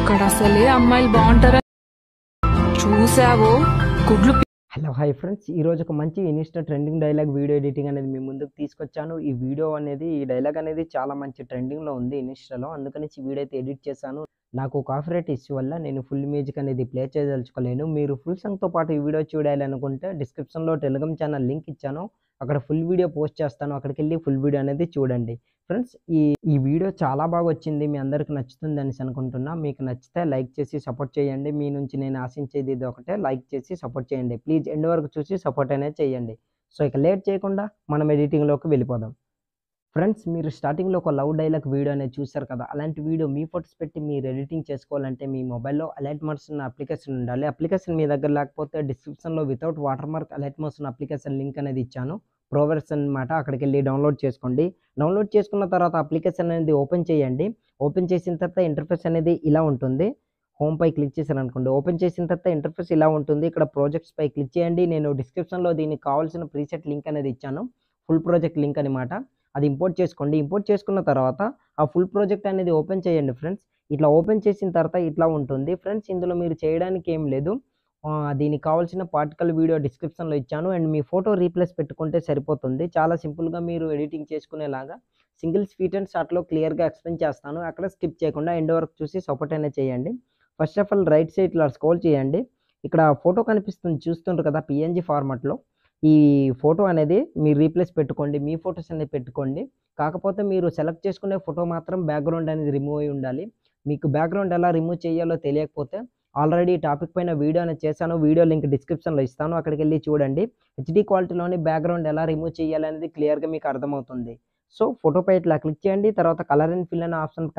అక్కడ అసలే అమ్మాయిలు బాగుంటారా చూసావో గుడ్లు. హలో హాయ్ ఫ్రెండ్స్, ఈరోజు ఒక మంచి Insta trending dialogue video editing అనేది మీ ముందుకు తీసుకొచ్చాను. ఈ డైలాగ్ అనేది చాలా మంచి ట్రెండింగ్లో ఉంది ఇన్స్టాలో, అందుకని ఈ వీడియో అయితే ఎడిట్ చేశాను. నాకు కాపీరైట్ ఇష్యూ వల్ల నేను ఫుల్ మ్యూజిక్ అనేది ప్లే చేయదలుచుకోలేను. మీరు ఫుల్ సాంగ్తో పాటు ఈ వీడియో చూడాలి అనుకుంటే డిస్క్రిప్షన్లో టెలిగ్రామ్ ఛానల్ లింక్ ఇచ్చాను, అక్కడ ఫుల్ వీడియో పోస్ట్ చేస్తాను, అక్కడికి వెళ్ళి ఫుల్ వీడియో అనేది చూడండి. ఫ్రెండ్స్, ఈ వీడియో చాలా బాగా వచ్చింది, మీ అందరికి నచ్చుతుంది అనేసి అనుకుంటున్నా. మీకు నచ్చితే లైక్ చేసి సపోర్ట్ చేయండి. మీ నుంచి నేను ఆశించేది ఇది ఒకటే, లైక్ చేసి సపోర్ట్ చేయండి ప్లీజ్. ఎండ్ వరకు చూసి సపోర్ట్ అనేది చేయండి. సో ఇక లేట్ చేయకుండా మనం ఎడిటింగ్లోకి వెళ్ళిపోదాం. ఫ్రెండ్స్, మీరు స్టార్టింగ్లో ఒక లవ్ డైలాగ్ వీడియో అనేది చూశారు కదా, అలాంటి వీడియో మీ ఫోటోస్ పెట్టి మీరు ఎడిటింగ్ చేసుకోవాలంటే మీ మొబైల్లో అలర్ట్ మోడ్స్ ఉన్న అప్లికేషన్ ఉండాలి. అప్లికేషన్ మీ దగ్గర లేకపోతే డిస్క్రిప్షన్లో without water mark alert modes ఉన్న అప్లికేషన్ లింక్ అనేది ఇచ్చాను, ప్రోవర్స్ అనమాట. అక్కడికి వెళ్ళి డౌన్లోడ్ చేసుకోండి. డౌన్లోడ్ చేసుకున్న తర్వాత అప్లికేషన్ అనేది ఓపెన్ చేయండి. ఓపెన్ చేసిన తర్వాత ఇంటర్ఫేస్ అనేది ఇలా ఉంటుంది. హోమ్ పై క్లిక్ చేశాను అనుకోండి. ఓపెన్ చేసిన తర్వాత ఇంటర్ఫేస్ ఇలా ఉంటుంది. ఇక్కడ ప్రాజెక్ట్స్ పై క్లిక్ చేయండి. నేను డిస్క్రిప్షన్లో దీనికి కావాల్సిన ప్రీసెట్ లింక్ అనేది ఇచ్చాను, ఫుల్ ప్రాజెక్ట్ లింక్ అనమాట. అది ఇంపోర్ట్ చేసుకోండి. ఇంపోర్ట్ చేసుకున్న తర్వాత ఆ ఫుల్ ప్రాజెక్ట్ అనేది ఓపెన్ చేయండి ఫ్రెండ్స్. ఇట్లా ఓపెన్ చేసిన తర్వాత ఇట్లా ఉంటుంది ఫ్రెండ్స్. ఇందులో మీరు చేయడానికి ఏం లేదు, దీనికి కావాల్సిన పార్టికల్ వీడియో డిస్క్రిప్షన్లో ఇచ్చాను, అండ్ మీ ఫోటో రీప్లేస్ పెట్టుకుంటే సరిపోతుంది. చాలా సింపుల్గా మీరు ఎడిటింగ్ చేసుకునేలాగా సింగిల్ స్వీట్ అండ్ షార్ట్లో క్లియర్గా ఎక్స్ప్లెయిన్ చేస్తాను. అక్కడ స్కిప్ చేయకుండా ఎండ్ వరకు చూసి సపోర్ట్ అనేది చేయండి. First of all right side ఇలా స్క్రోల్ చేయండి. ఇక్కడ ఫోటో కనిపిస్తుంది చూస్తుంటారు కదా, పిఎన్జీ ఫార్మాట్లో. ఈ ఫోటో అనేది మీరు రీప్లేస్ పెట్టుకోండి, మీ ఫొటోస్ అనేది పెట్టుకోండి. కాకపోతే మీరు సెలెక్ట్ చేసుకునే ఫోటో మాత్రం బ్యాక్గ్రౌండ్ అనేది రిమూవ్ అయి ఉండాలి. మీకు బ్యాక్గ్రౌండ్ ఎలా రిమూవ్ చేయాలో తెలియకపోతే ఆల్రెడీ టాపిక్ పైన వీడియో అనేది చేశాను, వీడియో లింక్ డిస్క్రిప్షన్లో ఇస్తాను, అక్కడికి వెళ్ళి చూడండి. హెచ్డి క్వాలిటీలోని బ్యాక్గ్రౌండ్ ఎలా రిమూవ్ చేయాలి అనేది క్లియర్గా మీకు అర్థమవుతుంది. సో ఫోటోపై ఇట్లా క్లిక్ చేయండి. తర్వాత కలర్ అండ్ ఫిల్ అనే ఆప్షన్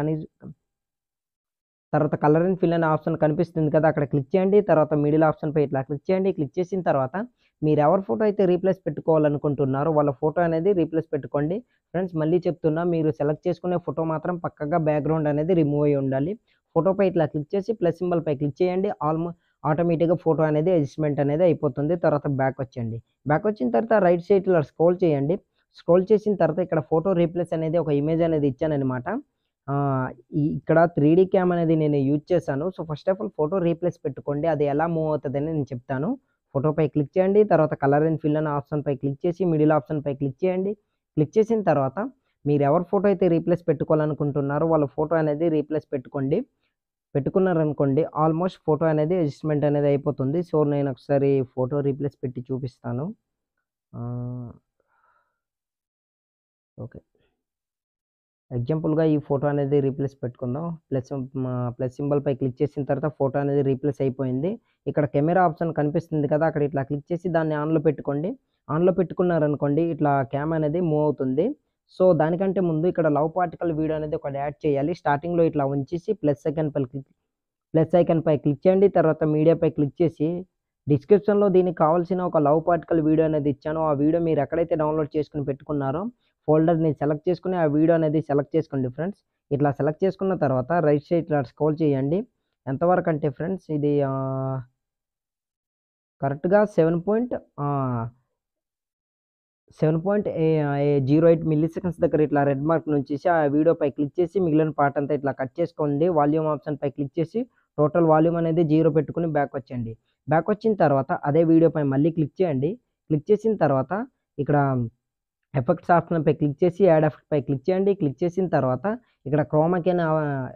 కనిపిస్తుంది కదా, అక్కడ క్లిక్ చేయండి. తర్వాత మిడిల్ ఆప్షన్పై ఇట్లా క్లిక్ చేయండి. క్లిక్ చేసిన తర్వాత మీరు ఎవరి ఫోటో అయితే రీప్లేస్ పెట్టుకోవాలనుకుంటున్నారో వాళ్ళ ఫోటో అనేది రీప్లేస్ పెట్టుకోండి. ఫ్రెండ్స్, మళ్ళీ చెప్తున్నా, మీరు సెలెక్ట్ చేసుకునే ఫోటో మాత్రం పక్కగా బ్యాక్గ్రౌండ్ అనేది రిమూవ్ అయ్యి ఉండాలి. ఫోటోపై ఇట్లా క్లిక్ చేసి ప్లస్ సింబల్పై క్లిక్ చేయండి. ఆటోమేటిక్గా ఫోటో అనేది అడ్జస్ట్మెంట్ అనేది అయిపోతుంది. తర్వాత బ్యాక్ వచ్చేయండి. బ్యాక్ వచ్చిన తర్వాత రైట్ సైడ్ ఇలా స్క్రోల్ చేయండి. స్క్రోల్ చేసిన తర్వాత ఇక్కడ ఫోటో రీప్లేస్ అనేది ఒక ఇమేజ్ అనేది ఇచ్చానమాట. ఇక్కడ 3D క్యామ్ అనేది నేను యూజ్ చేశాను. So first of all photo replace పెట్టుకోండి, అది ఎలా మూవ్ అవుతుందని నేను చెప్తాను. ఫోటోపై క్లిక్ చేయండి. తర్వాత కలర్ అండ్ ఫిల్ అనే ఆప్షన్పై క్లిక్ చేసి మిడిల్ ఆప్షన్పై క్లిక్ చేయండి. క్లిక్ చేసిన తర్వాత మీరు ఎవరి ఫోటో అయితే రీప్లేస్ పెట్టుకోవాలనుకుంటున్నారో వాళ్ళ ఫోటో అనేది రీప్లేస్ పెట్టుకున్నారనుకోండి, ఆల్మోస్ట్ ఫోటో అనేది అడ్జస్ట్మెంట్ అనేది అయిపోతుంది. సో నేను ఒకసారి ఫోటో రీప్లేస్ పెట్టి చూపిస్తాను. ఓకే, ఎగ్జాంపుల్గా ఈ ఫోటో అనేది రీప్లేస్ పెట్టుకుందాం. ప్లస్ సింబల్పై క్లిక్ చేసిన తర్వాత ఫోటో అనేది రీప్లేస్ అయిపోయింది. ఇక్కడ కెమెరా ఆప్షన్ కనిపిస్తుంది కదా, అక్కడ ఇట్లా క్లిక్ చేసి దాన్ని ఆన్లో పెట్టుకోండి. ఆన్లో పెట్టుకున్నారనుకోండి, ఇట్లా క్యామ్ అనేది మూవ్ అవుతుంది. సో దానికంటే ముందు ఇక్కడ లవ్ పార్టికల్ వీడియో అనేది ఒకటి యాడ్ చేయాలి. స్టార్టింగ్లో ఇట్లా ఉంచేసి ప్లస్ ఐకాన్పై క్లిక్ చేయండి. తర్వాత మీడియాపై క్లిక్ చేసి డిస్క్రిప్షన్లో దీనికి కావాల్సిన ఒక లవ్ పార్టికల్ వీడియో అనేది ఇచ్చాను. ఆ వీడియో మీరు ఎక్కడైతే డౌన్లోడ్ చేసుకుని పెట్టుకున్నారో ఫోల్డర్ని సెలెక్ట్ చేసుకుని ఆ వీడియో అనేది సెలెక్ట్ చేసుకోండి ఫ్రెండ్స్. ఇట్లా సెలెక్ట్ చేసుకున్న తర్వాత రైట్ సైడ్ ఇట్లా స్క్రోల్ చేయండి. ఎంతవరకు అంటే ఫ్రెండ్స్, ఇది కరెక్ట్గా 7.08 మిల్లీ సెకండ్స్ దగ్గర ఇట్లా రెడ్ మార్క్ నుంచి ఆ వీడియోపై క్లిక్ చేసి మిగిలిన పార్ట్ అంతా ఇట్లా కట్ చేసుకోండి. వాల్యూమ్ ఆప్షన్పై క్లిక్ చేసి టోటల్ వాల్యూమ్ అనేది 0 పెట్టుకుని బ్యాక్ వచ్చేయండి. బ్యాక్ వచ్చిన తర్వాత అదే వీడియోపై మళ్ళీ క్లిక్ చేయండి. క్లిక్ చేసిన తర్వాత ఇక్కడ ఎఫెక్ట్స్ ఆప్షన్పై క్లిక్ చేసి యాడ్ ఎఫెక్ట్పై క్లిక్ చేయండి. క్లిక్ చేసిన తర్వాత ఇక్కడ క్రోమాకి అనే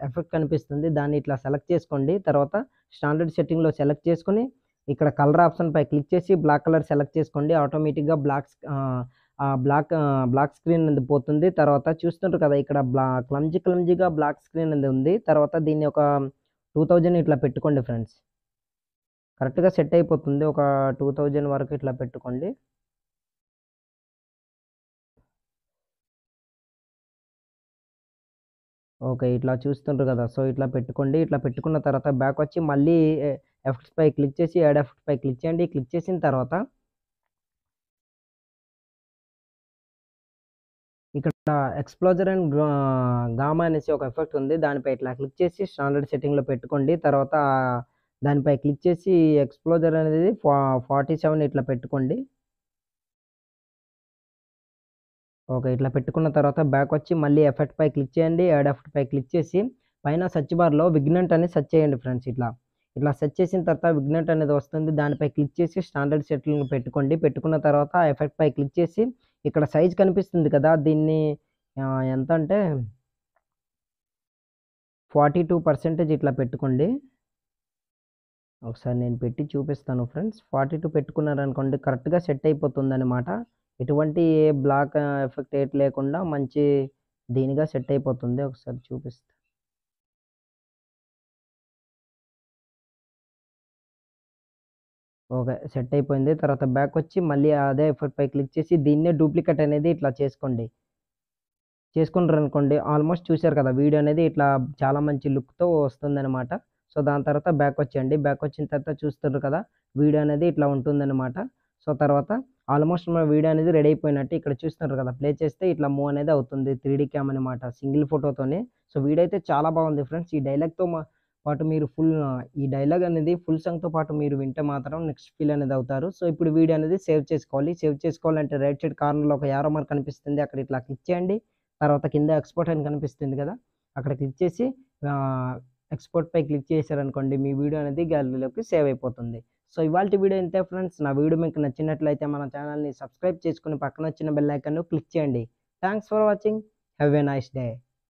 ఎఫెక్ట్ కనిపిస్తుంది, దాన్ని ఇట్లా సెలెక్ట్ చేసుకోండి. తర్వాత స్టాండర్డ్ సెట్టింగ్లో సెలెక్ట్ చేసుకుని ఇక్కడ కలర్ ఆప్షన్పై క్లిక్ చేసి బ్లాక్ కలర్ సెలెక్ట్ చేసుకోండి. ఆటోమేటిక్గా బ్లాక్ స్క్రీన్ అనేది పోతుంది. తర్వాత చూస్తుంటారు కదా, ఇక్కడ క్లమ్జీగా బ్లాక్ స్క్రీన్ అనేది ఉంది. తర్వాత దీన్ని ఒక 2000 ఇట్లా పెట్టుకోండి ఫ్రెండ్స్, కరెక్ట్గా సెట్ అయిపోతుంది. ఒక 2000 వరకు ఇట్లా పెట్టుకోండి. ఓకే, ఇట్లా చూస్తుంటారు కదా, సో ఇట్లా పెట్టుకోండి. ఇట్లా పెట్టుకున్న తర్వాత బ్యాక్ వచ్చి మళ్ళీ ఎఫెక్ట్స్పై క్లిక్ చేసి యాడ్ ఎఫెక్ట్పై క్లిక్ చేయండి. క్లిక్ చేసిన తర్వాత ఇక్కడ ఎక్స్ప్లోజర్ అండ్ గామా అనేసి ఒక ఎఫెక్ట్ ఉంది, దానిపై ఇట్లా క్లిక్ చేసి స్టాండర్డ్ సెట్టింగ్లో పెట్టుకోండి. తర్వాత దానిపై క్లిక్ చేసి ఎక్స్ప్లోజర్ అనేది 47 ఇట్లా పెట్టుకోండి. ఓకే, ఇట్లా పెట్టుకున్న తర్వాత బ్యాక్ వచ్చి మళ్ళీ ఎఫెక్ట్ పై క్లిక్ చేయండి. యాడ్ ఎఫెక్ట్ పై క్లిక్ చేసి పైన సెర్చ్ బార్లో విగ్నెంట్ అని సెర్చ్ చేయండి ఫ్రెండ్స్. ఇట్లా సెర్చ్ చేసిన తర్వాత విగ్నెంట్ అనేది వస్తుంది. దానిపై క్లిక్ చేసి స్టాండర్డ్ సెట్టింగ్ పెట్టుకోండి. పెట్టుకున్న తర్వాత ఆ ఎఫెక్ట్ పై క్లిక్ చేసి ఇక్కడ సైజ్ కనిపిస్తుంది కదా, దీన్ని ఎంత అంటే 42% ఇట్లా పెట్టుకోండి. ఒకసారి నేను పెట్టి చూపిస్తాను ఫ్రెండ్స్. 42 పెట్టుకున్నారనుకోండి కరెక్ట్గా సెట్ అయిపోతుందన్నమాట. ఎటువంటి ఏ బ్లాక్ ఎఫెక్ట్ ఏట్ లేకుండా మంచి దీనిగా సెట్ అయిపోతుంది. ఒకసారి చూపిస్తా. ఓకే, సెట్ అయిపోయింది. తర్వాత బ్యాక్ వచ్చి మళ్ళీ అదే ఎఫెక్ట్ పై క్లిక్ చేసి దీన్నే డూప్లికేట్ అనేది ఇట్లా చేసుకోండి. చేసుకున్నారనుకోండి ఆల్మోస్ట్ చూశారు కదా, వీడియో అనేది ఇట్లా చాలా మంచి లుక్తో వస్తుందన్నమాట. సో దాని తర్వాత బ్యాక్ వచ్చేయండి. బ్యాక్ వచ్చిన తర్వాత చూస్తున్నారు కదా, వీడియో అనేది ఇట్లా ఉంటుందన్నమాట. సో తర్వాత ఆల్మోస్ట్ మన వీడియో అనేది రెడీ అయిపోయినట్టు ఇక్కడ చూస్తున్నారు కదా, ప్లే చేస్తే ఇట్లా మూవ్ అనేది అవుతుంది 3D క్యామ్ అనమాట, సింగిల్ ఫోటోతోనే. సో వీడియో అయితే చాలా బాగుంది ఫ్రెండ్స్. ఈ డైలాగ్తో పాటు మీరు ఈ డైలాగ్ అనేది ఫుల్ సాంగ్తో పాటు మీరు వింటే మాత్రం నెక్స్ట్ ఫీల్ అనేది అవుతారు. సో ఇప్పుడు వీడియో అనేది సేవ్ చేసుకోవాలి. సేవ్ చేసుకోవాలంటే రైట్ సైడ్ కార్నర్లో ఒక యారో మార్క్ కనిపిస్తుంది, అక్కడ ఇట్లా క్లిక్ చేయండి. తర్వాత కింద ఎక్స్పోర్ట్ అని కనిపిస్తుంది కదా, అక్కడ క్లిక్ చేసి ఎక్స్పోర్ట్ పై క్లిక్ చేశారనుకోండి మీ వీడియో అనేది గ్యాలరీలోకి సేవ్ అయిపోతుంది. సో ఇవాల్టి వీడియో ఇంతే ఫ్రెండ్స్. నా వీడియో మీకు నచ్చినట్లయితే మన ఛానల్ని సబ్స్క్రైబ్ చేసుకుని పక్కన వచ్చిన బెల్ ఐకాన్ను క్లిక్ చేయండి. Thanks for watching. Have a nice day.